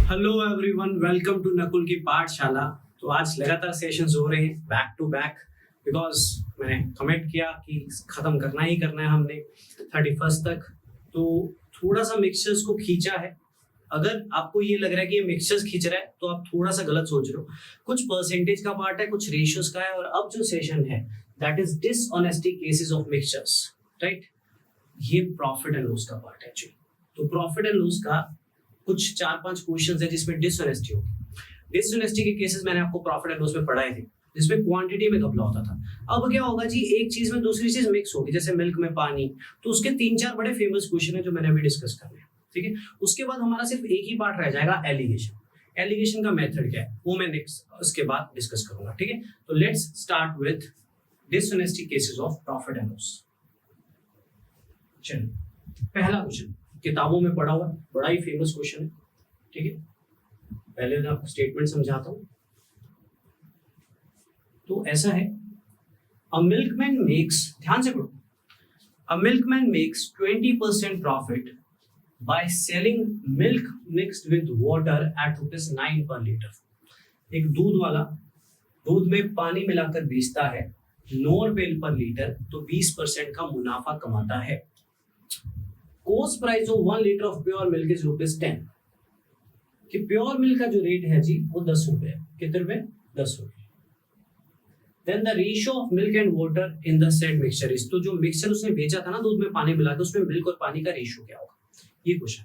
Hello everyone, welcome to Nakul की पाठशाला। तो आज लगातार सेशंस हो रहे हैं बैक टू बैक, बिकॉज मैंने कमिट किया कि खत्म करना ही करना है हमने 31 तक। तो थोड़ा सा मिक्सचर्स को खींचा है। अगर आपको ये लग रहा है कि ये मिक्सचर्स खींच रहा है तो आप थोड़ा सा गलत सोच रहे हो। कुछ परसेंटेज का पार्ट है, कुछ रेशियोज का है, और अब जो सेशन है that is dishonesty cases of mixtures, right. ये प्रॉफिट एंड लॉस का पार्ट है एक्चुअली। तो प्रॉफिट एंड लॉस का कुछ 4-5 क्वेश्चंस है जिसमें डिसऑनेस्टी होगी। डिसऑनेस्टी के केसेस मैंने आपको प्रॉफिट एंड लॉस में पढ़ाए थे, जिसमें क्वांटिटी में घपला होता था। अब क्या होगा जी, एक चीज में दूसरी चीज मिक्स होगी, जैसे मिल्क में पानी। तो उसके 3-4 बड़े फेमस क्वेश्चन है जो मैंने अभी डिस्कस करने हैं, ठीक है। उसके बाद हमारा सिर्फ एक ही पार्ट रह जाएगा, एलिगेशन। एलिगेशन का मेथड क्या है वो मैं नेक्स्ट उसके बाद डिस्कस करूंगा, ठीक है। तो let's start with dishonesty cases of profit and loss. चलिए, पहला क्वेश्चन किताबों में पढ़ा हुआ, बड़ा ही फेमस क्वेश्चन है, ठीक है। पहले मैं आपको स्टेटमेंट समझाता हूं। तो ऐसा है, अ मिल्कमैन मेक्स, ध्यान से पढ़ो, a milkman makes 20% profit by selling milk mixed with water at ₹9 per litre. एक दूध वाला दूध में पानी मिलाकर बेचता है 9 रुपए पर लीटर, तो 20% का मुनाफा कमाता है। Coast price of 1 litre of pure milk is ₹10। कि प्योर मिल्क का जो रेट है जी वो 10 रुपए है। कितने रुपए? 10 रुपए। Then the ratio of milk and water in the said mixture is, तो जो मिक्सचर उसने बेचा था ना दूध में पानी मिला के, उसमें मिल्क और पानी का रेशियो क्या होगा, ये क्वेश्चन,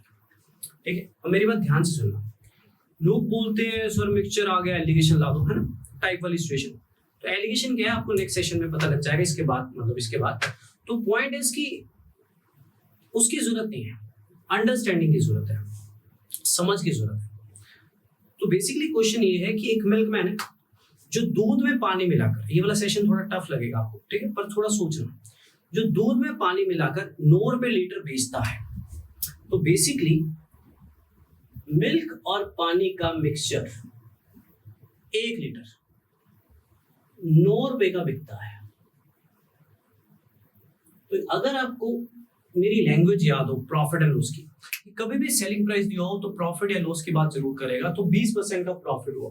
ठीक है। और मेरी बात ध्यान से सुनना। लोग बोलते हैं सर मिक्सचर आ गया, एलिगेशन ला दो, है ना, टाइप वाली सिचुएशन। तो एलिगेशन क्या है आपको नेक्स्ट सेशन में पता लग जाएगा, इसके बाद मतलब इसके बाद। तो पॉइंट इज की उसकी जरूरत नहीं है, अंडरस्टैंडिंग की जरूरत है, समझ की जरूरत है। तो बेसिकली क्वेश्चन ये है कि एक मिल्कमैन है जो दूध में पानी मिलाकर, ये वाला सेशन थोड़ा टफ लगेगा आपको, ठीक है, पर थोड़ा सोचना। जो दूध में पानी मिलाकर 9 रुपए लीटर बेचता है, तो बेसिकली मिल्क और पानी का मिक्सचर 1 लीटर 9 रुपए का बिकता है। तो अगर आपको मेरी लैंग्वेज याद हो प्रॉफिट एंड लॉस की, कभी भी सेलिंग प्राइस दिया हो तो प्रॉफिट या लॉस की बात जरूर करेगा। तो 20% का प्रॉफिट हुआ,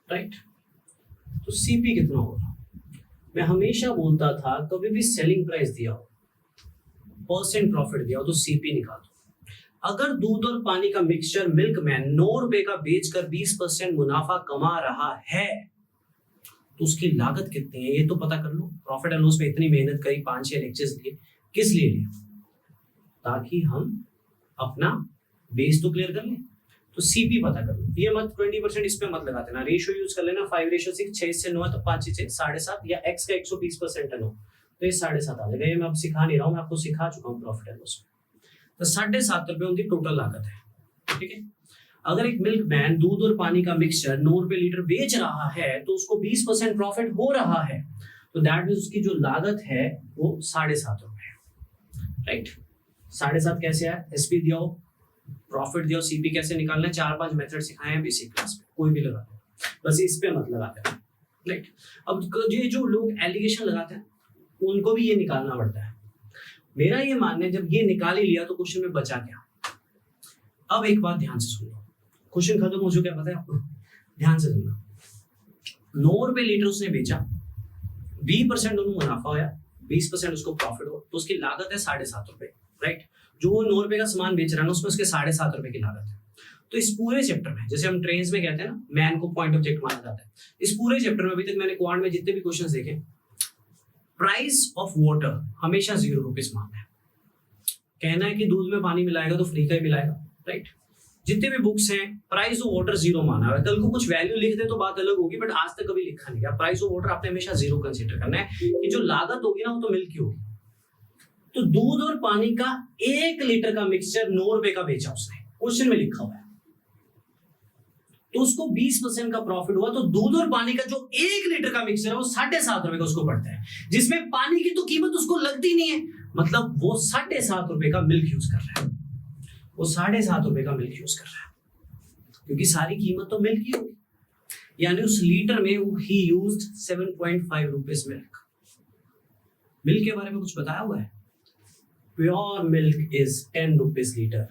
राइट। तो सीपी कितना होगा? मैं हमेशा बोलता था कभी भी सेलिंग प्राइस दिया हो, परसेंट प्रॉफिट दिया हो, तो सीपी निकाल दो। अगर दूध और पानी का मिक्सचर मिल्कमैन 9 रुपए का बेचकर 20% मुनाफा कमा रहा है, तो उसकी लागत कितनी है ये तो पता कर लो। प्रॉफिट एंड लॉस में इतनी मेहनत करी, 5-6 लेक्चर्स लिए, किस लिए लिए? ताकि हम अपना बेस तो क्लियर कर लें। तो सीपी पता कर लो। ये मत 20% इस पे मत लगाते ना, रेशियो यूज कर लेना 5:6, 6 से 9 तो 5 6 7.5, या x का 120% है 9, तो ये 7.5 आ जाएगा। ये मैं अब सिखा नहीं रहा हूँ, मैं आपको सिखा चुका हूँ प्रॉफिट एंड लॉस में। तो 7.5 रुपए उनकी टोटल लागत है, ठीक है। अगर एक मिल्कमैन दूध और पानी का मिक्सचर 9 रुपए लीटर बेच रहा है तो उसको 20% प्रॉफिट हो रहा है, तो दैट मींस उसकी जो लागत है वो 7.5 रुपए है, राइट। 7.5 कैसे है? एसपी दिया हो, प्रॉफिट दिया हो, सीपी कैसे निकालना है, 4-5 मेथड सिखाए हैं बेसिक क्लास में, कोई भी लगा दो, बस इस पे मत लगाते हैं, राइट। अब ये जो लोग एलिगेशन लगाते हैं उनको भी ये निकालना पड़ता है। मेरा ये मानना है जब ये निकाल ही लिया तो क्वेश्चन में बचा क्या। अब एक बात ध्यान से सुनो, क्वेश्चन खत्म हो चुका है, पता है आपको, ध्यान से सुनना। 9 रुपए लीटर उसने बेचा, 20% दोनों मुनाफा होया, 20% उसको प्रॉफिट हो, तो उसकी लागत है 7.5 रुपए, राइट। जो वो 9 रुपए का सामान बेच रहा है ना, उसमें उसके 7.5 रुपए की लागत है। तो इस पूरे चैप्टर में, जैसे हम ट्रेन्स में कहते हैं ना, मैन को पॉइंट ऑब्जेक्ट माना जाता है, इस पूरे चैप्टर में अभी तक मैंने क्वांट में जितने भी क्वेश्चन देखे, प्राइस ऑफ वाटर हमेशा 0 रुपीज मांगना है। कहना है कि दूध में पानी मिलाएगा तो फ्री का ही मिलाएगा, राइट। जितने भी बुक्स हैं प्राइस ऑफ वाटर 0 माना है। कल को कुछ वैल्यू लिख दे तो बात अलग होगी, बट आज तक कभी लिखा नहीं गया। प्राइस ऑफ वाटर आपने हमेशा 0 कंसीडर करना है कि जो लागत होगी ना वो तो मिल्क की होगी। तो दूध और पानी का 1 लीटर का मिक्सचर 9 रुपए का बेचा उसने, क्वेश्चन में लिखा हुआ है, तो उसको 20% का प्रॉफिट हुआ। तो दूध और पानी का जो 1 लीटर का मिक्सचर है वो 7.5 रुपए का उसको पड़ता है, जिसमें पानी की तो कीमत उसको लगती नहीं है, मतलब वो 7.5 रुपए का मिल्क यूज कर रहा है, वो 7.5 रुपए का मिल्क यूज कर रहा है, क्योंकि सारी कीमत तो मिल्क की होगी। यानी उस लीटर में ही यूज्ड 7.5 रुपीज मिल्क। मिल्क के बारे में कुछ बताया हुआ है? Pure milk is 10 rupees litre.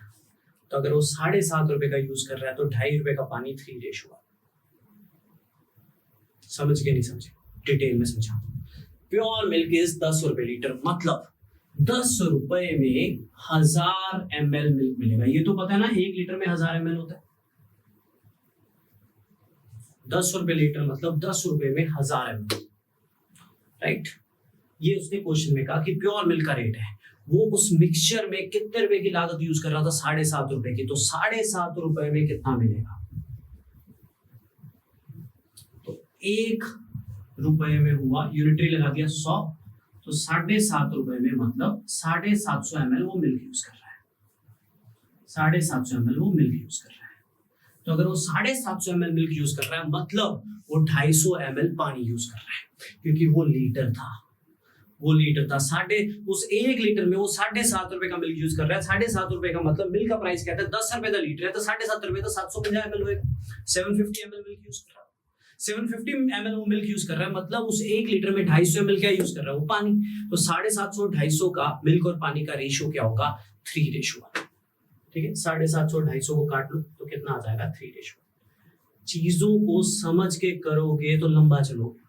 तो अगर वो 7.5 रुपए का यूज कर रहा है तो 2.5 रुपए का पानी 3 रेशो। समझ के नहीं समझे, डिटेल में समझा। प्योर मिल्क इज 10 रुपए लीटर, मतलब 10 रुपए में 1000 ml मिल्क मिलेगा। ये तो पता है ना, 1 लीटर में 1000 ml होता है। 10 रुपए लीटर मतलब 10 रुपए में 1000 ml, राइट। ये उसने क्वेश्चन में कहा कि प्योर मिल्क का रेट है, वो उस मिक्सचर में कितने रुपए की लागत यूज कर रहा था, 7.5 रुपए की। तो 7.5 रुपए में कितना मिलेगा, तो 1 रुपए में हुआ, यूनिटरी लगा दिया 100, तो 7.5 रुपए में मतलब 750 ml वो मिल्क यूज कर रहा है। 750 ml वो मिल्क यूज कर रहा है। तो अगर वो 750 ml मिल्क यूज कर रहा है मतलब वो 250 ml पानी यूज कर रहा है, क्योंकि वो लीटर था। उस 1 लीटर में वो 7.5 रुपए का मिल्क यूज कर रहा है। 7.5 रुपए का मतलब मिल्क का प्राइस क्या था, 10 रुपए का लीटर है, तो 7.5 रुपए तो 750 ml होगा। 750 ml मिल्क यूज कर रहा है। 750 ml वो मिल्क यूज कर रहा है, मतलब उस 1 लीटर में 250 ml क्या यूज कर रहा है, वो पानी। तो 750 250 का मिल्क और पानी का रेशियो क्या होगा, 3:1। ठीक है, 750 250 को काट लो तो कितना आ जाएगा, 3:1। चीजों को समझ के करोगे तो लंबा चलोगे,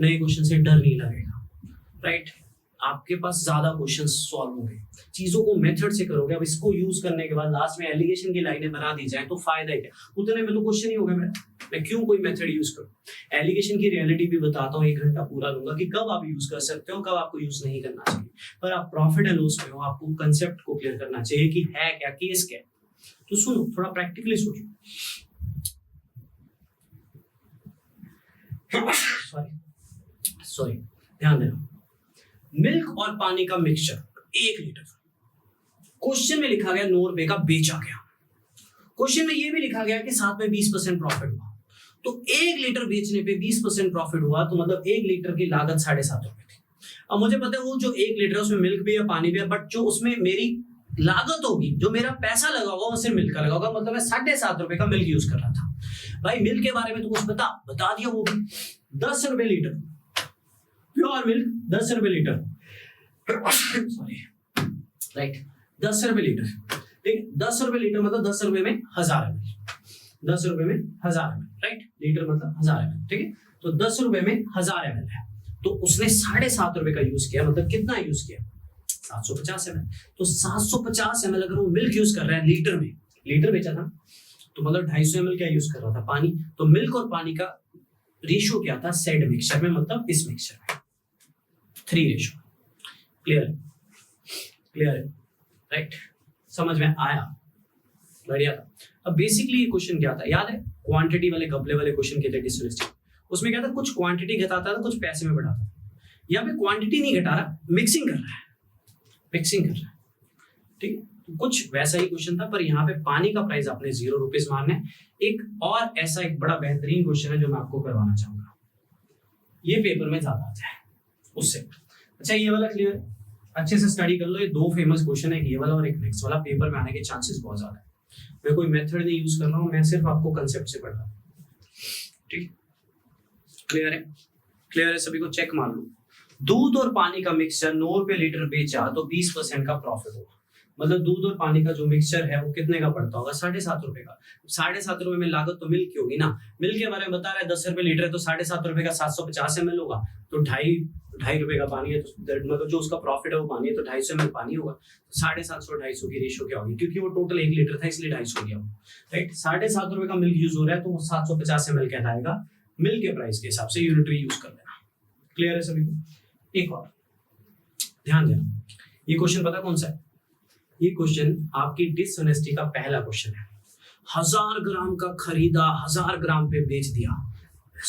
नए क्वेश्चन से डर नहीं लगेगा, राइट। आपके पास ज्यादा क्वेश्चन सॉल्व होंगे। चीजों को मेथड से करोगे। अब इसको यूज करने के बाद लास्ट में एलिगेशन की लाइनें बना दी जाए तो फायदा है क्या, उतने में तो क्वेश्चन ही होगा मेरा। मैं क्यों कोई मेथड यूज करूं। एलिगेशन की रियलिटी भी बताता हूँ, 1 घंटा पूरा लूंगा कि कब आप यूज कर सकते हो, कब आपको यूज नहीं करना चाहिए। पर आप प्रॉफिट एंड लॉस में हो, आपको कंसेप्ट को क्लियर करना चाहिए कि है क्या, केस क्या। तो सुनो, थोड़ा प्रैक्टिकली सोचो। सॉरी, ध्यान देना। मिल्क और पानी का मिक्सचर 1 लीटर, क्वेश्चन में लिखा गया 9 रुपए का बेचा गया। क्वेश्चन में ये भी लिखा गया कि साथ में 20% प्रॉफिट हुआ। तो 1 लीटर बेचने पे 20% प्रॉफिट हुआ, तो मतलब 1 लीटर की लागत 7.5 रुपए थी। अब मुझे पता है वो जो 1 लीटर है उसमें मिल्क भी है, पानी भी है, बट जो उसमें मेरी लागत होगी, जो मेरा पैसा लगा होगा, वो सिर्फ मिल्क का लगा होगा। मतलब मैं 7.5 रुपए का मिल्क यूज कर रहा था। भाई मिल्क के बारे में तो कुछ बता दिया, वो भी 10 रुपए लीटर प्योर मिल्क, 10 रुपए लीटर, सॉरी, राइट, 10 रुपए लीटर। ठीक, 10 रुपए लीटर मतलब 10 रुपए में 1000 ml, 10 रुपए में 1000 ml, राइट। लीटर मतलब 1000 ml, ठीक है। तो 10 रुपए में 1000 ml है, तो उसने 7.5 रुपए का यूज किया, मतलब कितना यूज किया, 750 ml। तो 750 ml अगर वो मिल्क यूज कर रहा है लीटर में, लीटर बेचा था, तो मतलब 250 ml क्या यूज कर रहा था, पानी। तो मिल्क और पानी का रेशियो क्या था सेड मिक्सचर में, मतलब इस मिक्सचर में 3:1। क्लियर है, राइट। समझ में आया, बढ़िया था। अब बेसिकली ये क्वेश्चन क्या था, याद है, क्वांटिटी वाले गपले वाले क्वेश्चन के थे डिसऑनेस्टी। उसमें क्या था, कुछ क्वांटिटी घटाता था, कुछ पैसे में बढ़ाता था। यहाँ पे क्वांटिटी नहीं घटा रहा, मिक्सिंग कर रहा है, ठीक है। तो कुछ वैसा ही क्वेश्चन था, पर यहाँ पे पानी का प्राइस आपने 0 रुपीज मारना है। एक और ऐसा एक बड़ा बेहतरीन क्वेश्चन है जो मैं आपको करवाना चाहूंगा, ये पेपर में ज्यादा आता है उससे। अच्छा, ये वाला क्लियर है, अच्छे से स्टडी कर लो। ये 2 फेमस क्वेश्चन है, ये वाला और एक नेक्स्ट वाला, पेपर में आने के चांसेस बहुत ज्यादा है। मैं कोई मेथड नहीं यूज कर रहा हूँ, मैं सिर्फ आपको कंसेप्ट से पढ़ रहा हूँ, ठीक। क्लियर है सभी को, चेक मार लो। दूध और पानी का मिक्सचर 9 रुपए लीटर बेचा तो 20% का प्रॉफिट होगा। मतलब दूध और पानी का जो मिक्सचर है वो कितने का पड़ता होगा, 7.5 रुपए का। 7.5 रुपए में लागत तो मिल्क की होगी ना। मिल्क के बारे में बता रहा है 10 रुपए लीटर है, तो 7.5 रुपए का 750 ml होगा, तो 2.5 रुपए का पानी है, तो मतलब जो उसका प्रॉफिट है वो पानी है, तो 250 ml पानी होगा। 750 250 की रेशियो क्या होगी, क्योंकि वो टोटल 1 लीटर था इसलिए 250 हो गया, राइट। 7.5 रुपए का मिल्क यूज हो रहा है, तो वो 750 ml कहलाएगा। मिल्क के प्राइस के हिसाब से यूनिटरी यूज कर लेना। क्लियर है सभी को। एक और ध्यान देना, ये क्वेश्चन पता कौन सा है, ये क्वेश्चन आपकी डिसऑनेस्टी का पहला क्वेश्चन है। 1000 ग्राम का खरीदा, 1000 ग्राम पे बेच दिया,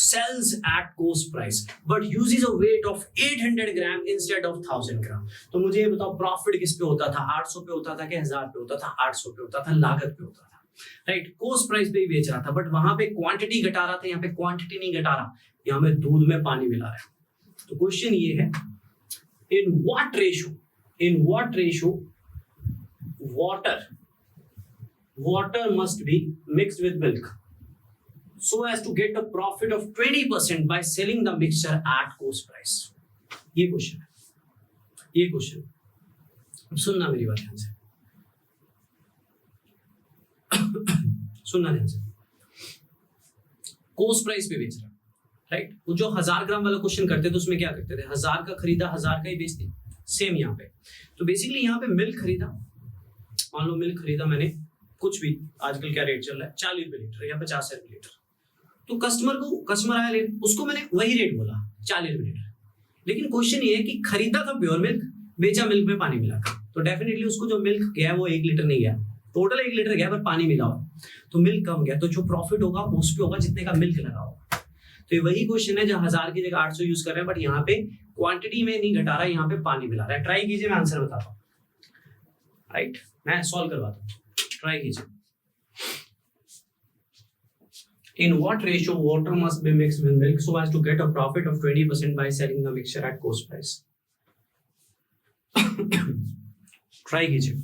sells at cost price but uses a weight of 800 gram instead of 1000 ग्राम। तो मुझे ये बताओ प्रॉफिट किस पे होता था, 800 पे होता था कि 1000 पे होता था, 800 पे होता था, लागत पे होता था, राइट। कोस्ट प्राइस पे ही बेच रहा था, बट वहां पे क्वांटिटी घटा रहा था, यहाँ पे क्वांटिटी नहीं घटा रहा, यहाँ पे दूध में पानी मिला रहा है। तो क्वेश्चन ये है, in what ratio water must be mixed with milk so as to get a profit of 20% by selling the mixture at cost price। ये क्वेश्चन अब सुनना मेरी बात ध्यान से। सुनना ध्यान से, कोस्ट प्राइस पे बेच रहा है, राइट। वो जो 1000 ग्राम वाला क्वेश्चन करते थे उसमें क्या करते थे, 1000 का खरीदा 1000 का ही बेचते, सेम यहाँ पे। तो बेसिकली यहाँ पे मिल्क खरीदा, मान लो मिल्क खरीदा मैंने, कुछ भी आजकल क्या रेट चल रहा है, 40 रुपए लीटर या 50 रुपए लीटर। तो कस्टमर आया लेने, उसको मैंने वही रेट बोला 40 रुपए लीटर, लेकिन क्वेश्चन ये है कि खरीदा था प्योर मिल्क, बेचा मिल्क में पानी मिला, तो डेफिनेटली उसको जो मिल्क गया वो 1 लीटर नहीं गया, टोटल 1 लीटर गया पर पानी मिला हुआ, तो मिल्क कम गया, तो जो प्रॉफिट होगा उस पे होगा जितने का मिल्क लगा होगा। तो ये वही क्वेश्चन है जो 1000 की जगह 800 यूज कर रहे हैं, बट यहाँ पे क्वांटिटी में नहीं घटा रहा, यहाँ पे पानी मिला रहा है। ट्राई कीजिए, मैं आंसर बताता हूँ, राइट, मैं सॉल्व करवाता हूँ, ट्राई कीजिए। In what ratio water must be mixed with milk so as to get a profit of 20% by selling the mixture at cost price? Try कीजिए।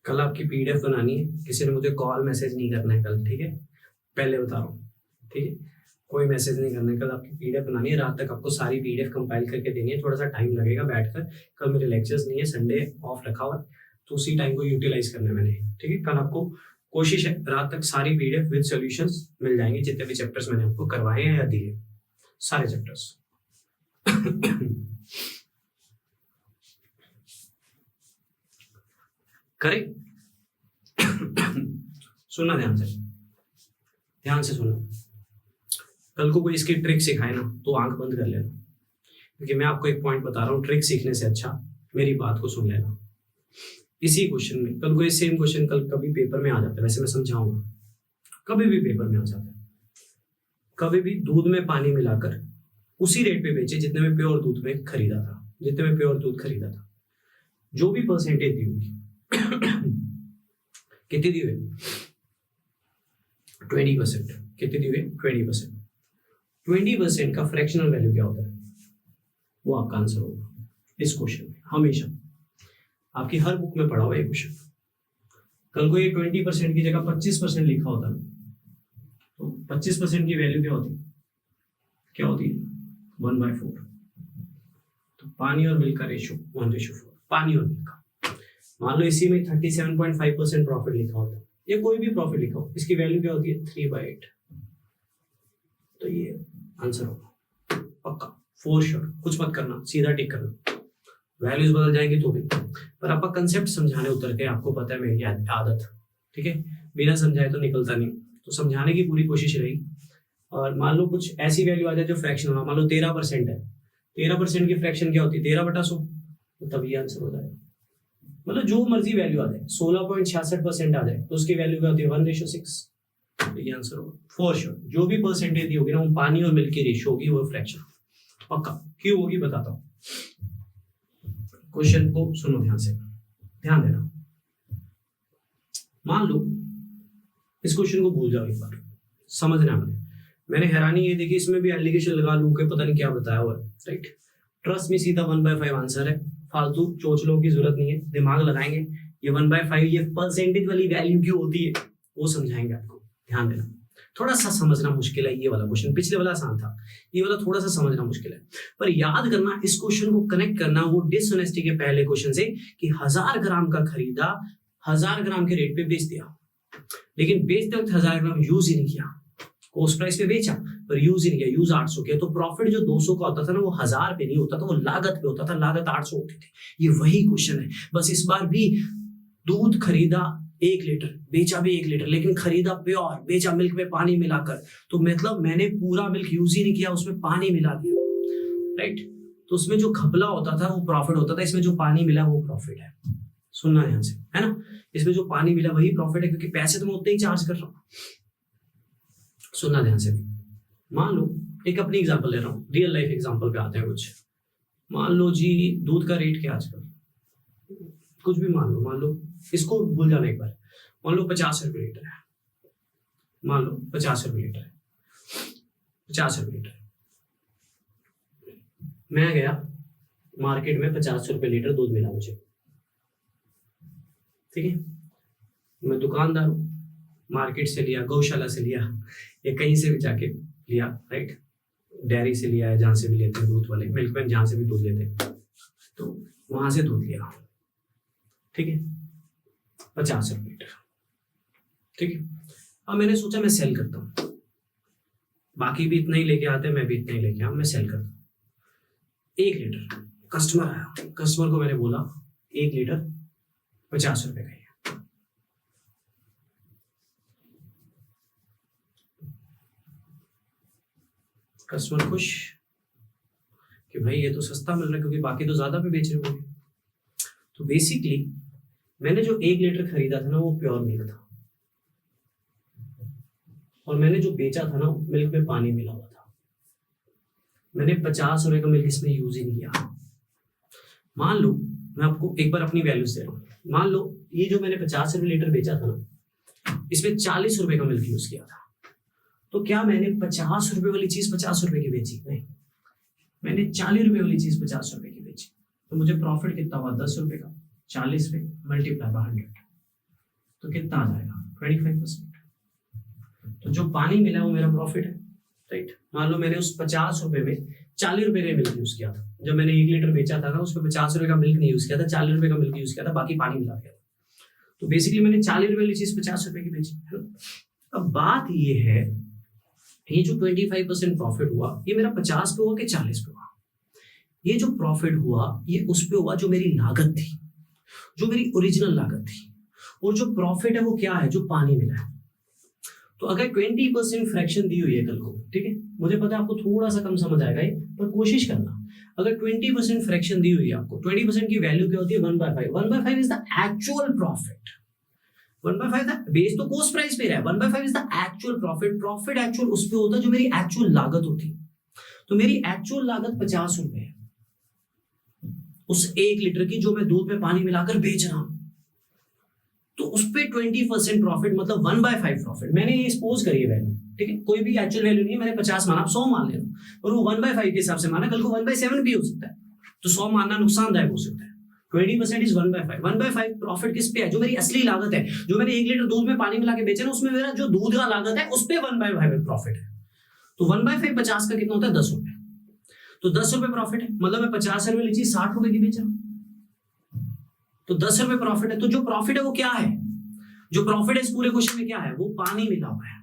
कल आपकी पीडीएफ बनानी है, किसी ने मुझे कॉल मैसेज नहीं करना है कल, ठीक है, पहले बता रहा हूँ, ठीक है, कोई मैसेज नहीं करना है। कल आपकी पीडीएफ बनानी है, रात तक आपको सारी पीडीएफ कंपाइल करके देनी है, थोड़ा सा टाइम लगेगा बैठकर, कल मेरे लेक्चर्स नहीं है, संडे ऑफ रखा हुआ है, तो उसी टाइम को यूटिलाइज करना है मैंने, ठीक है। कल आपको कोशिश है रात तक सारी पीडीएफ विद सॉल्यूशंस मिल जाएंगे, जितने भी चैप्टर्स मैंने आपको करवाए हैं या दिए, सारे चैप्टर्स। करेक्ट। सुनना ध्यान से सुनना। कल को कोई इसकी ट्रिक सिखाए ना तो आंख बंद कर लेना, क्योंकि मैं आपको एक पॉइंट बता रहा हूँ, ट्रिक सीखने से अच्छा मेरी बात को सुन लेना। इसी क्वेश्चन में कल को ये सेम क्वेश्चन कल कभी पेपर में आ जाता है, वैसे मैं समझाऊंगा, कभी भी पेपर में आ जाता है, कभी भी दूध में पानी मिलाकर उसी रेट पे बेचे जितने में प्योर दूध में खरीदा था, जितने में प्योर दूध खरीदा था, जो भी परसेंटेज दी होगी कितनी दी हुई, 20%, कितनी दी हुई, 20%। 20% का फ्रैक्शनल वैल्यू क्या होता है, वो आपका आंसर होगा इस क्वेश्चन में। हमेशा आपकी हर बुक में पढ़ा हुआ ये क्वेश्चन। कल को ये 20% की जगह 25% लिखा होता ना, तो 25% की वैल्यू क्या होती है 1/4। तो पानी और मिल्क का रेशियो 1/4, पानी और मिल्क का। मान लो इसी में 37.5% प्रॉफिट लिखा होता है, या कोई भी प्रॉफिट लिखा हो, इसकी वैल्यू क्या होती है 3/8, तो ये आंसर होगा पक्का, फॉर श्योर। कुछ मत करना, सीधा टिक करना, वैल्यूज बदल जाएंगी तो भी, पर आपका कंसेप्ट समझाने उतरते हैं, आपको पता है मेरी आदत, ठीक है, बिना समझाए तो निकलता नहीं, तो समझाने की पूरी कोशिश रहेगी। और मान लो कुछ ऐसी वैल्यू आ जाए जो फ्रैक्शन हो, मान लो 13% है, 13% की फ्रैक्शन क्या होती है 13/100, तो तब ये आंसर हो जाएगा। मतलब जो मर्जी वैल्यू आ जाए, 16.66% आ जाए तो उसकी वैल्यू क्या होती है 1/6, तो ये आंसर होगा फॉर श्योर। जो भी परसेंटेज दी होगी ना वो पानी और मिल्क की रेशियो होगी, वो फ्रैक्शन पक्का। क्यों होगी बताता हूँ, क्वेश्चन को सुनो ध्यान से, ध्यान देना। मान लो इस क्वेश्चन को भूल जाओ एक बार, समझना मैंने हैरानी ये देखी, इसमें भी एलिगेशन लगा लू के पता नहीं क्या बताया हुआ है, राइट। ट्रस्ट में सीधा 1/5 आंसर है, फालतू चोचलों की जरूरत नहीं है, दिमाग लगाएंगे। ये 1/5 ये परसेंटेज वाली वैल्यू क्यों होती है वो समझाएंगे आपको, ध्यान देना। थोड़ा सा समझना मुश्किल है ये वाला क्वेश्चन, पिछले वाला आसान था, ये वाला थोड़ा सा समझना मुश्किल है, पर याद करना, इस क्वेश्चन को कनेक्ट करना वो डिसऑनेस्टी के पहले क्वेश्चन से कि 1000 ग्राम का खरीदा, 1000 ग्राम के रेट पे बेच दिया, लेकिन बेचते वक्त 1000 ग्राम यूज ही नहीं किया, कोस्ट प्राइस पे बेचा पर यूज ही नहीं किया, यूज 800 किया, तो प्रॉफिट जो 200 का होता था ना वो 1000 पे नहीं होता था, वो लागत पे होता था, लागत 800 होती थी। ये वही क्वेश्चन है, बस इस बार भी दूध खरीदा 1 लीटर, बेचा भी 1 लीटर, लेकिन खरीदा प्योर, बेचा मिल्क में पानी मिलाकर, तो मतलब मैंने पूरा मिल्क यूज ही नहीं किया, उसमें पानी मिला दिया, राइट। तो उसमें जो घपला होता था वो प्रॉफिट होता था, इसमें जो पानी मिला वो प्रॉफिट है। सुनना ध्यान से, है ना, इसमें जो पानी मिला वही प्रॉफिट है, क्योंकि पैसे तो मैं उतने ही चार्ज कर रहा हूँ। सुनना ध्यान से। मान लो एक अपनी एग्जांपल ले रहा हूँ, रियल लाइफ एग्जांपल पे आते हैं कुछ। मान लो जी दूध का रेट क्या आजकल, कुछ भी मान लो इसको भूल जाना एक बार, मान लो 50 रुपए लीटर है, मान लो 50 रुपए लीटर है, 50 रुपए लीटर। मैं गया मार्केट में, 50 रुपए लीटर दूध मिला मुझे, ठीक है, मैं दुकानदार हूँ, मार्केट से लिया, गौशाला से लिया, या कहीं से भी जाके लिया, राइट, डेयरी से लिया है, जहाँ से भी लेते हैं दूध वाले, मिल्कमैन जहाँ से भी दूध लेते हैं, तो वहां से दूध लिया, ठीक है, 50 रुपये लीटर, ठीक है। अब मैंने सोचा मैं सेल करता हूँ, बाकी भी इतना ही लेके आते हैं, मैं भी इतना ही लेके आऊँ, मैं सेल करता हूँ 1 लीटर। कस्टमर आया, कस्टमर को मैंने बोला 1 लीटर 50 रुपये का ही है। कस्टमर खुश कि भाई ये तो सस्ता मिल रहा है, क्योंकि बाकी तो ज्यादा पे बेच रहे होंगे। तो बेसिकली मैंने जो 1 लीटर खरीदा था ना, वो प्योर मिल्क था, और मैंने जो बेचा था ना, मिल्क में पानी मिला हुआ था। मैंने 50 रुपए का मिल्क इसमें यूज ही नहीं किया। मान लो मैं आपको एक बार अपनी वैल्यूज दे रहा हूँ, मान लो ये जो मैंने 50 रुपए लीटर बेचा था ना, इसमें 40 रुपए का मिल्क यूज किया था, तो क्या मैंने 50 रुपए वाली चीज 50 रुपए की बेची? नहीं, मैंने 40 रुपए वाली चीज 50 रुपए की बेची। तो मुझे प्रॉफिट कितना हुआ? 10 रुपए का। 40 पे मल्टीप्लाई बाय 100, तो कितना आ जाएगा? 25%। तो जो पानी मिला वो मेरा प्रॉफिट है, राइट। मान लो मैंने उस 50 रुपए में 40 रुपए का मिल्क यूज किया था। जब मैंने 1 लीटर बेचा था ना, उसमें 50 रुपए का मिल्क नहीं यूज किया था, 40 रुपए का मिल्क यूज किया था, बाकी पानी मिला दिया था। तो बेसिकली मैंने 40 रुपए वाली चीज 50 रुपए की बेची, है ना। अब बात ये है, ये जो 25% प्रॉफिट हुआ, ये मेरा 50 पे हुआ कि 40 पे हुआ? ये जो प्रॉफिट हुआ ये उस पे हुआ जो मेरी लागत थी, जो मेरी ओरिजिनल लागत थी। और जो प्रॉफिट है वो क्या है? जो पानी मिला है। तो अगर 20% फ्रैक्शन दी हुई है कल को, ठीक है, मुझे पता है आपको थोड़ा सा कम समझ आएगा ये, पर कोशिश करना। अगर 20% फ्रैक्शन दी हुई है आपको, 20% की वैल्यू क्या होती है? 1/5। 1/5 is the actual profit. 1/5 the base तो कॉस्ट प्राइस पे रहा है, 1/5 is the actual profit. Profit actual उस पे होता है जो मेरी एक्चुअल लागत होती है। तो मेरी एक्चुअल लागत 50 रुपए है उस 1 लीटर की, जो मैं दूध में पानी मिलाकर बेच रहा हूं। तो उस पे 20% प्रॉफिट, मतलब 1/5 प्रॉफिट। मैंने ये सपोज करी है वैल्यू, ठीक है, कोई भी एक्चुअल वैल्यू नहीं है, मैंने 50 माना, 100 मान लेना, और वो 1/5 के हिसाब से माना, कल को 1/7 भी हो सकता है, तो 100 मानना नुकसानदायक हो सकता है। 20% इज 1/5। 1/5 प्रॉफिट किस पे है? जो मेरी असली लागत है, जो मैंने 1 लीटर दूध में पानी मिला के बेचे ना, उसमें मेरा जो दूध का लागत है उस पे 1/5 प्रॉफिट है। तो 1/5 50 का कितना होता है? 10 रुपए। तो 10 रुपए प्रॉफिट है, मतलब मैं 50 रुपए वाली चीज 60 रुपए की बेच रहा हूं, तो 10 रुपए प्रॉफिट है। तो जो प्रॉफिट है वो क्या है? जो प्रॉफिट है इस पूरे क्वेश्चन में क्या है? वो पानी मिला हुआ है।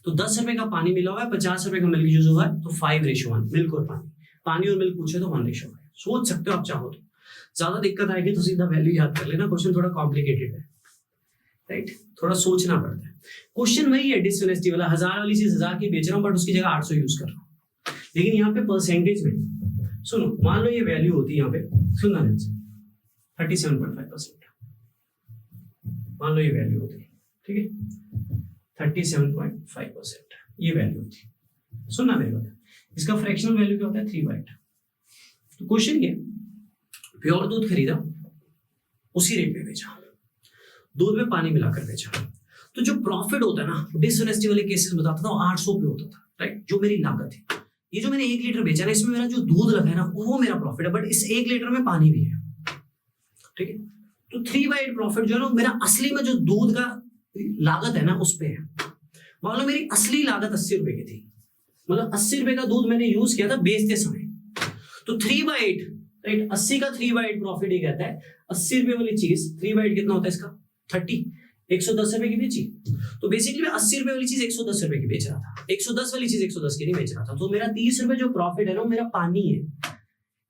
तो 10 रुपए का पानी मिला हुआ है, 50 रुपए का मिल्क यूज हुआ है, तो 5:1 मिल्क और पानी। पानी और मिल्क पूछे तो 1:5। सोच सकते हो आप चाहो तो। ज्यादा दिक्कत आएगी तो सीधा वैल्यू याद कर लेना, क्वेश्चन थोड़ा कॉम्प्लिकेटेड है, राइट, थोड़ा सोचना पड़ता है। क्वेश्चन वही है डिसऑनेस्टी वाला, 1000 वाली चीज 1000 की बेच रहा हूं, बट उसकी जगह 800 यूज कर रहा हूं। लेकिन यहाँ पे परसेंटेज में सुनो, मान लो ये वैल्यू होती है यहाँ पे, सुनना ध्यान से, 37.5%। मान लो ये वैल्यू होती है, ठीक है, 37.5% ये वैल्यू होती है। सुनना मेरे बात, इसका फ्रैक्शनल वैल्यू क्या होता है? 3/8। तो क्वेश्चन ये, प्योर दूध खरीदा, उसी रेट पे बेचा, दूध में पानी मिलाकर बेचा, तो जो प्रॉफिट होता है ना, डिसऑनेस्टी वाले केसेस में बताता था, 800 पे होता था, राइट, जो मेरी लागत है। ये जो मैंने 1 लीटर बेचा ना, इसमें मेरा जो दूध लगा है ना, वो मेरा प्रॉफिट है, बट इस 1 लीटर में पानी भी है, ठीक है। तो 3/8 प्रॉफिट जो है ना, मेरा असली में जो दूध का लागत है ना, उस पे है। मान लो मेरी असली लागत 80 रुपए की थी, मतलब 80 रुपए का दूध मैंने यूज किया था बेचते समय, तो 3/8, राइट, 80 का 3/8 प्रॉफिट ही कहता है। 80 रुपए वाली चीज 3/8 कितना होता है इसका? 30। 110 रुपए की बेची, तो बेसिकली मैं 80 रुपए वाली चीज 110 रुपए की बेच रहा था, 110 वाली चीज 110 की नहीं बेच रहा था। तो मेरा 30 रुपए जो प्रॉफिट है ना, वो मेरा पानी है,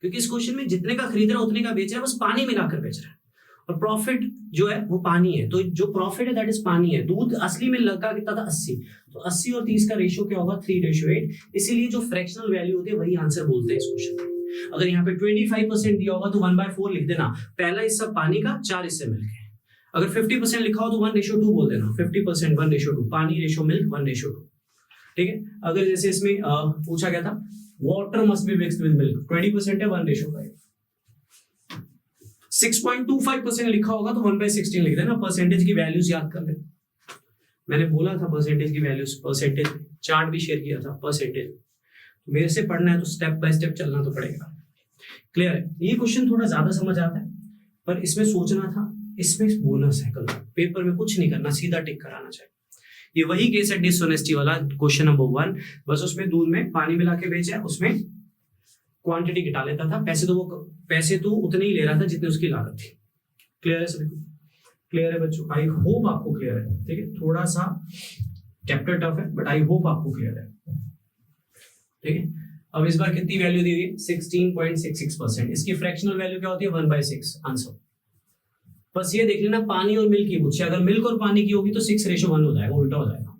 क्योंकि इस क्वेश्चन में जितने का खरीद रहा है उतने का बेच रहा है, बस पानी मिलाकर बेच रहा है, और प्रॉफिट जो है वो पानी है। तो जो प्रॉफिट है दैट इज पानी है। दूध असली में लगा कितना था? 80। तो 80 और 30 का रेशियो क्या होगा? 3:8। इसीलिए जो फ्रैक्शनल वैल्यू होती है वही आंसर बोलते हैं इस क्वेश्चन में। अगर यहाँ पे 25% दिया होगा तो 1/4 लिख देना, पहला हिस्सा पानी का, 4 हिस्से मिल्क है। अगर 50% लिखा हो तो 1:2 बोल देना, 50% 1:2, पानी रेशियो मिल्क 1:2, ठीक है। अगर जैसे इसमें पूछा गया था water must be mixed with milk, 20% है, 1:5। 6.25% लिखा होगा तो 1/16 लिख देना। परसेंटेज की वैल्यूज याद कर लेना, मैंने बोला था परसेंटेज की वैल्यूज, परसेंटेज चार्ट भी शेयर किया था परसेंटेज। मेरे से पढ़ना है तो स्टेप बाय स्टेप चलना तो पड़ेगा। क्लियर है? ये क्वेश्चन थोड़ा ज्यादा समझ आता है, पर इसमें सोचना था इसमें बोनस है, कल पेपर में कुछ नहीं करना, सीधा टिक कराना चाहिए। ये वही केस है डिसऑनेस्टी वाला, क्वेश्चन नंबर 1, बस उसमें दूध में पानी मिला के बेचा, उसमें क्वांटिटी घटा लेता था, पैसे तो उतने ही ले रहा था जितनी उसकी लागत थी। क्लियर है सभी को? क्लियर है बच्चों? आई होप आपको क्लियर है। ठीक है, थोड़ा सा चैप्टर टफ है बट आई होप आपको क्लियर है। ठीक है, अब इस बार कितनी वैल्यू दी हुई है? 16.66%। इसकी फ्रैक्शनल वैल्यू क्या होती है? 1/6 आंसर। बस ये देख लेना, पानी और मिल्क की पूछे, अगर मिल्क और पानी की होगी तो 6:1 हो जाएगा, उल्टा हो जाएगा।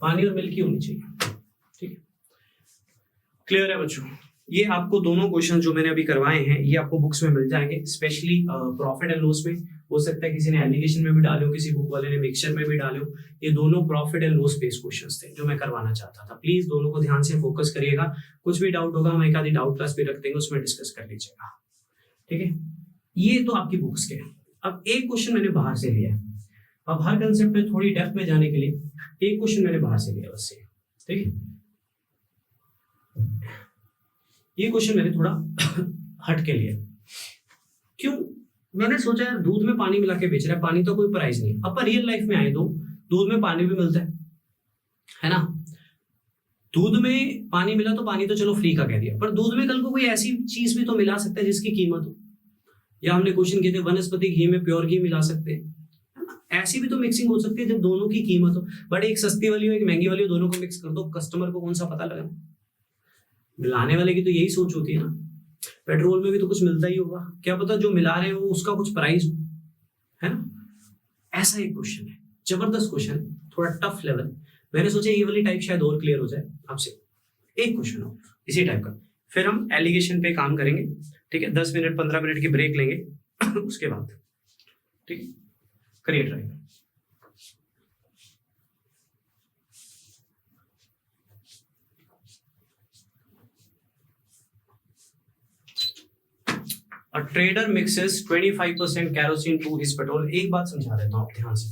पानी और मिल्क की होनी चाहिए। ठीक है, क्लियर है बच्चों? ये आपको दोनों क्वेश्चन जो मैंने अभी करवाए हैं ये आपको बुक्स में मिल जाएंगे, स्पेशली प्रॉफिट एंड लॉस में। हो सकता है किसी ने एलिगेशन में भी डाले हो, किसी बुक वाले ने मिक्सचर में भी डाले हो। ये दोनों profit and loss based questions थे जो मैं करवाना चाहता था। प्लीज दोनों को ध्यान से फोकस करिएगा। कुछ भी डाउट होगा हम एक आधी डाउट क्लास भी रख देंगे, उसमें डिस्कस कर लीजिएगा। ठीक है, ये तो आपकी बुक्स के। अब एक क्वेश्चन मैंने बाहर से लिया है। अब हर कंसेप्ट में थोड़ी डेप्थ में जाने के लिए एक क्वेश्चन मैंने बाहर से लिया बस से। ठीक है, ये क्वेश्चन मैंने थोड़ा हट के लिया। क्यों? मैंने सोचा यार दूध में पानी मिला के बेच रहा है, पानी तो कोई प्राइस नहीं। अब रियल लाइफ में आए तो दूध में पानी भी मिलता है ना? दूध में पानी मिला तो पानी तो चलो फ्री का कह दिया, पर दूध में कल को कोई ऐसी चीज भी तो मिला सकता है जिसकी कीमत हो। या हमने क्वेश्चन किए थे वनस्पति घी में प्योर घी मिला सकते हैं, ऐसी भी तो मिक्सिंग हो सकती है जब दोनों की कीमत हो। बट एक सस्ती वाली हो एक महंगी वाली हो, दोनों को मिक्स कर दो, कस्टमर को कौन सा पता लगा? मिलाने वाले की तो यही सोच होती है ना। पेट्रोल में भी तो कुछ मिलता ही होगा, क्या पता जो मिला रहे हो उसका कुछ प्राइस हो, है ना? ऐसा एक क्वेश्चन है, जबरदस्त क्वेश्चन, थोड़ा टफ लेवल। मैंने सोचा ये वाली टाइप शायद और क्लियर हो जाए आपसे। एक क्वेश्चन हो इसी टाइप का, फिर हम एलिगेशन पे काम करेंगे। ठीक है, 10 मिनट 15 मिनट की ब्रेक लेंगे उसके बाद। ठीक है, करिए try. A trader mixes 25% kerosene to his petrol। एक बात समझा देता हूं आप ध्यान से,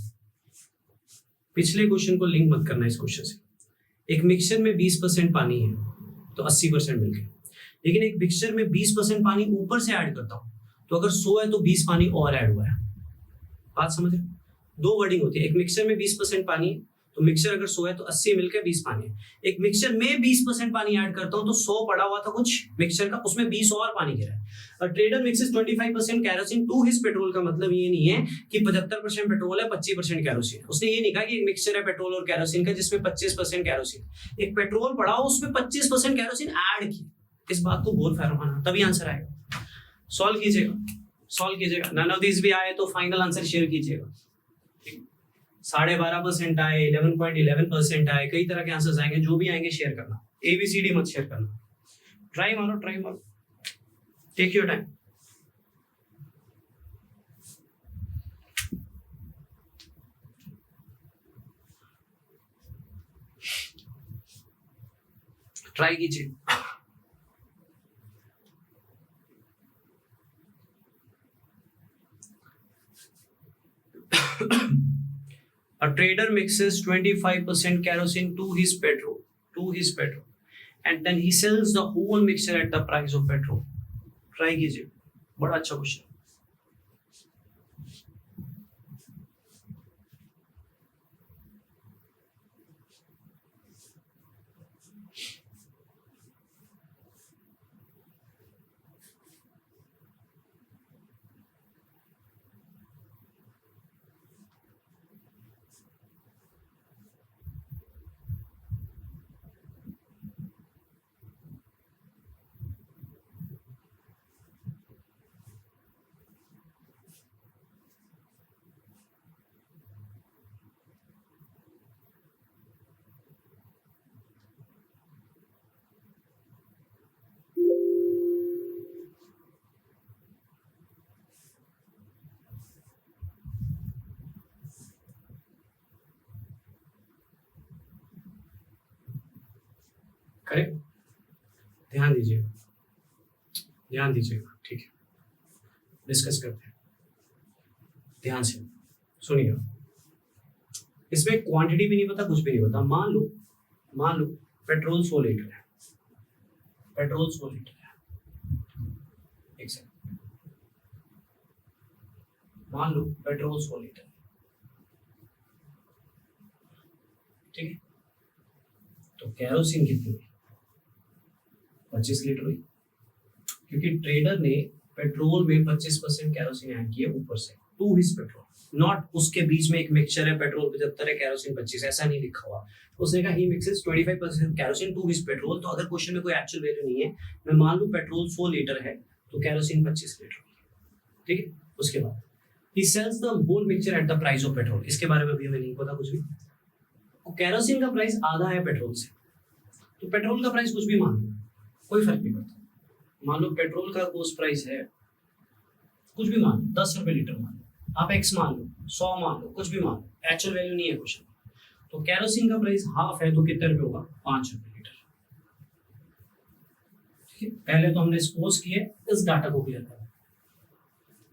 पिछले क्वेश्चन को लिंक मत करना इस क्वेश्चन से। एक मिक्सचर में 20% पानी है तो 80% मिल गया, लेकिन एक मिक्सचर में 20% पानी ऊपर से ऐड करता हूं तो अगर 100 है तो 20 पानी और ऐड हुआ है। बात समझ रहे? दो वर्डिंग होती है, एक मिक्सचर में 20% पानी है तो मिक्सचर अगर 100 है तो 80 मिलकर 20 पानी है। एक मिक्सचर में 20% पानी ऐड करता हूं तो 100 पड़ा हुआ था कुछ मिक्सचर का, उसमें 20 और पानी गिरा है। Trader mixes 25% kerosene to his petrol का मतलब ये नहीं है कि 75% पेट्रोल है 25% कैरोसिन है। उसने ये नहीं कहा कि एक मिक्सचर है पेट्रोल और कैरोसिन का जिसमें 25% कैरोसिन, एक पेट्रोल पड़ा हो उसमें 25% कैरोसिन ऐड की। इस बात को बोल फैरमाना, तभी आंसर आएगा। सॉल्व कीजिएगा। नन ऑफ दिस भी आए तो फाइनल आंसर शेयर कीजिएगा। 12.5% आए, 11.11% आए, कई तरह के आंसर्स आएंगे, जो भी आएंगे शेयर करना। ABCD मत शेयर करना। ट्राई मारो, टेक योर टाइम। ट्राई कीजिए। A trader mixes 25% kerosene to his petrol, and then he sells the whole mixture at the price of petrol. Try कीजिए, बड़ा अच्छा क्वेश्चन। करेक्ट, ध्यान दीजिएगा। ठीक है, डिस्कस करते हैं, ध्यान से सुनिएगा। इसमें क्वांटिटी भी नहीं पता, कुछ भी नहीं पता। मान लो पेट्रोल 100 लीटर है, एक सेकंड। मान लो पेट्रोल 100 लीटर, ठीक है, तो कैरोसिन कितनी हुई? 25 लीटर हुई, क्योंकि ट्रेडर ने पेट्रोल में 25% कैरोसिन ऐड किया ऊपर से टू हिज पेट्रोल, नॉट उसके बीच में एक मिक्सचर है, पेट्रोल 75 है कैरोसिन 25, ऐसा नहीं लिखा हुआ। उसने कहा he mixes 25% kerosene to his petrol. तो अगर क्वेश्चन में कोई एक्चुअल वैल्यू नहीं है, मैं मान लूं पेट्रोल 100 लीटर है तो कैरोसिन 25 लीटर, ठीक है। उसके बाद he sells the whole mixture at the price of petrol, इसके बारे में भी हमें नहीं पता कुछ भी। कैरोसिन का प्राइस आधा है पेट्रोल से, तो पेट्रोल का प्राइस कुछ भी मान लो, कोई फर्क नहीं पड़ता। मान लो पेट्रोल का कोस्ट प्राइस है कुछ भी मान लो 10 रुपए लीटर मान लो, आप एक्स मान लो, 100 मान लो, कुछ भी मान लो, एक्चुअल वैल्यू नहीं है क्वेश्चन। तो कैरोसिन का प्राइस हाफ है तो कितने रुपए होगा? 5 रुपए लीटर, ठीक है। पहले तो हमने सपोज किया, इस डाटा को क्लियर करा,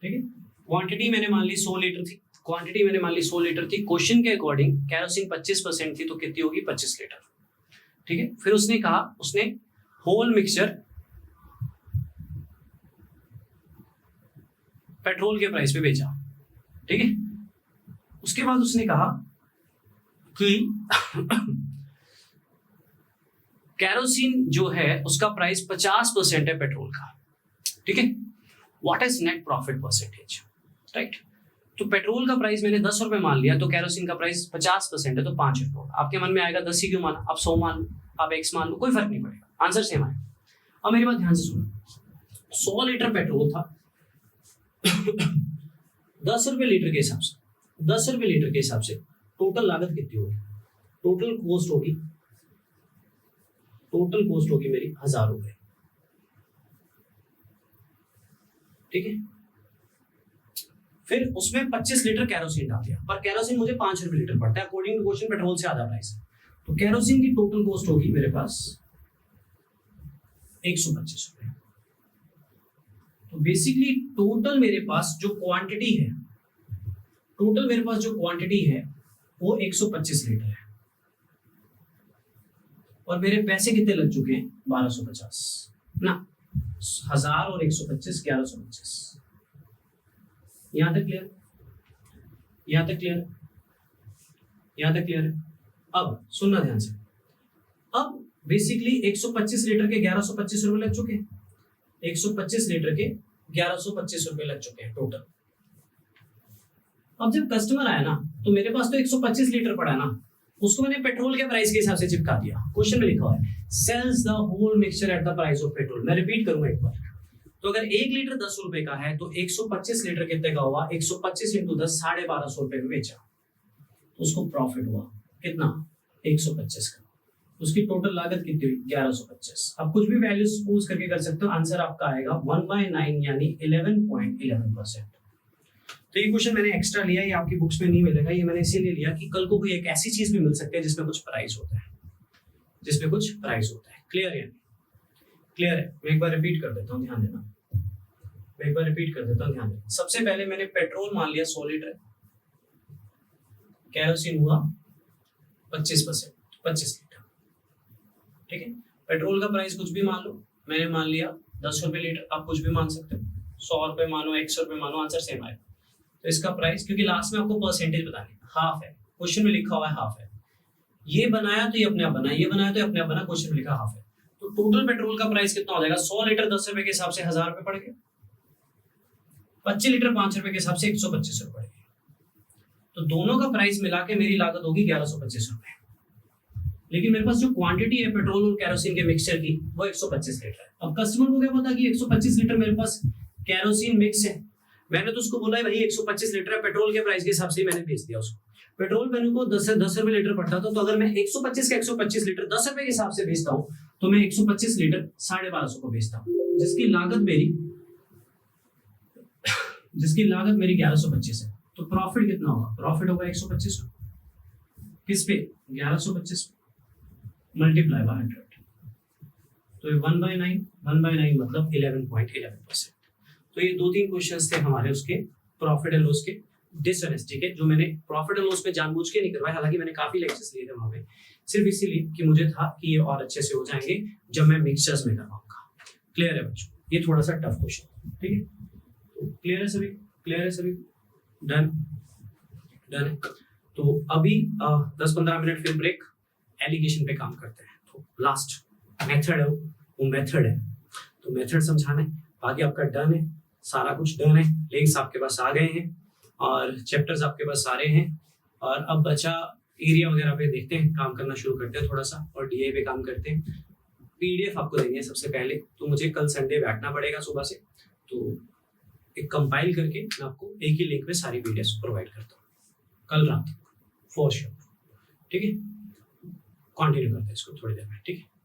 ठीक है। क्वांटिटी मैंने मान ली 100 लीटर थी, क्वांटिटी मैंने मान ली 100 लीटर थी, क्वेश्चन के अकॉर्डिंग कैरोसिन 25% थी तो कितनी होगी? 25 लीटर, ठीक है। फिर उसने कहा उसने होल मिक्सचर पेट्रोल के प्राइस पे बेचा, ठीक है। उसके बाद उसने कहा कि कैरोसिन जो है उसका प्राइस 50% है पेट्रोल का, ठीक है। What is net profit percentage, right. तो पेट्रोल का प्राइस मैंने 10 रुपए मान लिया, तो कैरोसिन का प्राइस 50% है तो 5 रुपए होगा। आपके मन में आएगा 10 ही क्यों माना, आप 100 मान लो, आप एक्स मान लो, कोई फर्क नहीं पड़ेगा, आंसर सेम आएगा। अब मेरी बात ध्यान से सुनो, 100 लीटर पेट्रोल था 10 रुपए लीटर के हिसाब से, 10 रुपए लीटर के हिसाब से टोटल लागत कितनी होगी? टोटल कॉस्ट होगी मेरी 1000 रुपए, ठीक है। फिर उसमें 25 लीटर कैरोसिन डाल दिया, पर कैरोसिन मुझे 5 रुपए लीटर पड़ता है अकॉर्डिंग टू क्वेश्चन, पेट्रोल से आधा प्राइस, तो कैरोसिन की टोटल कॉस्ट होगी मेरे पास 125 रुपए। तो बेसिकली टोटल मेरे पास जो क्वांटिटी है वो 125 लीटर है, और मेरे पैसे कितने लग चुके हैं? 1250 ना, 1000 और 125 1125। यहां तक क्लियर है। अब सुनना ध्यान से, अब बेसिकली 125 लीटर के 1125 रुपए लग चुके हैं, 125 लीटर के 1125 रुपए लग चुके हैं टोटल। अब जब कस्टमर आया ना, तो मेरे पास तो 125 लीटर पड़ा ना, उसको मैंने पेट्रोल के प्राइस के हिसाब से चिपका दिया। क्वेश्चन में लिखा हुआ है sells the whole mixture at the price of petrol. मैं रिपीट करूंगा एक बार, तो अगर 1 लीटर 10 रुपए का है तो 125 लीटर कितने का हुआ? 125 इंटू 10 1250 रुपए में बेचा, तो उसको प्रॉफिट हुआ कितना? 125 का। उसकी टोटल लागत कितनी हुई? 1125। अब कुछ भी वैल्यू सपोज करके कर सकते हो, आंसर आपका आएगा 1/9 यानी 11.11%। तो ये क्वेश्चन मैंने एक्स्ट्रा लिया, ये आपकी बुक्स में नहीं मिलेगा, ये मैंने इसीलिए लिया कि कल को कोई एक ऐसी चीज भी मिल सकती है जिसमें कुछ प्राइस होता है, क्लियर है? क्लियर है। मैं एक बार रिपीट कर देता हूँ, ध्यान देना। सबसे पहले मैंने पेट्रोल मान लिया 100 लीटर, कैरोसिन हुआ 25% 25 लीटर, ठीक है। पेट्रोल का प्राइस कुछ भी मान लो, मैंने मान लिया 10 रुपए लीटर, आप कुछ भी मान सकते हो, 100 रुपए मानो, 100 रुपए मानो, आंसर सेम आएगा। तो इसका प्राइस, क्योंकि लास्ट में आपको परसेंटेज बतानी, हाफ है, क्वेश्चन में लिखा हुआ है हाफ है, ये बनाया तो ये अपने आप बना, ये बनाया तो अपने आप बना, क्वेश्चन में लिखा हाफ है। तो टोटल पेट्रोल का प्राइस कितना हो जाएगा? 100 लीटर 10 रुपए के हिसाब से 1000 रुपए पड़ गए, 25 लीटर 5 रुपए के हिसाब से 125 रुपए पड़ गए। तो दोनों का प्राइस मिला के मेरी लागत होगी 1125 रुपए। लेकिन मेरे पास जो क्वांटिटी है पेट्रोल और कैरोसिन के मिक्सचर की वो 125 लीटर है। अब कस्टमर को क्या पता कि 125 लीटर मेरे पास कैरोसिन मिक्स है, मैंने तो उसको बोला है भाई 125 लीटर है, पेट्रोल के प्राइस के हिसाब से मैंने बेच दिया उसको। पेट्रोल मेरे को 10 रुपए लीटर पड़ता था, तो अगर मैं 125 का 125 लीटर 10 रुपए के हिसाब से बेचता हूँ तो मैं 125 लीटर 1250 को बेचता हूँ, जिसकी लागत मेरी 1125 है। तो प्रॉफिट कितना होगा? प्रॉफिट होगा 125 किस पे? 1125 मल्टीप्लाई बाय 100, तो 1/9 मतलब 11.11%। तो ये 2-3 क्वेश्चंस थे हमारे उसके प्रॉफिट एंड लॉस के डिसऑनेस्टी के, जो मैंने प्रॉफिट एंड लॉस में जानबूझ के नहीं करवाया, हालांकि मैंने काफी लेक्चर्स लिए थे वहां पे, सिर्फ इसीलिए कि मुझे था कि ये और अच्छे से हो जाएंगे जब मैं मिक्सचर्स में करवाऊंगा। क्लियर है बच्चों? ये थोड़ा सा टफ क्वेश्चन, ठीक है। क्लियर है सभी? Done done. तो अभी 10-15 मिनट फिर ब्रेक, एलिगेशन पे काम करते हैं। तो लास्ट मेथड है वो मेथड है, तो मेथड समझाना है, बाकी आपका डन है, सारा कुछ डन है, लिंक्स आपके पास आ गए हैं और चैप्टर्स आपके पास सारे हैं। और अब बचा एरिया वगैरह पे देखते हैं, काम करना शुरू करते हैं थोड़ा सा, और डीए पे काम करते हैं। पीडीएफ आपको देंगे सबसे पहले, तो मुझे कल संडे बैठना पड़ेगा सुबह से, तो एक कंपाइल करके मैं आपको एक ही लिंक पे सारी पीडीएफ प्रोवाइड करता हूँ कल रात फॉर श्योर। ठीक है, कंटिन्यू करते हैं इसको थोड़ी देर में। ठीक है।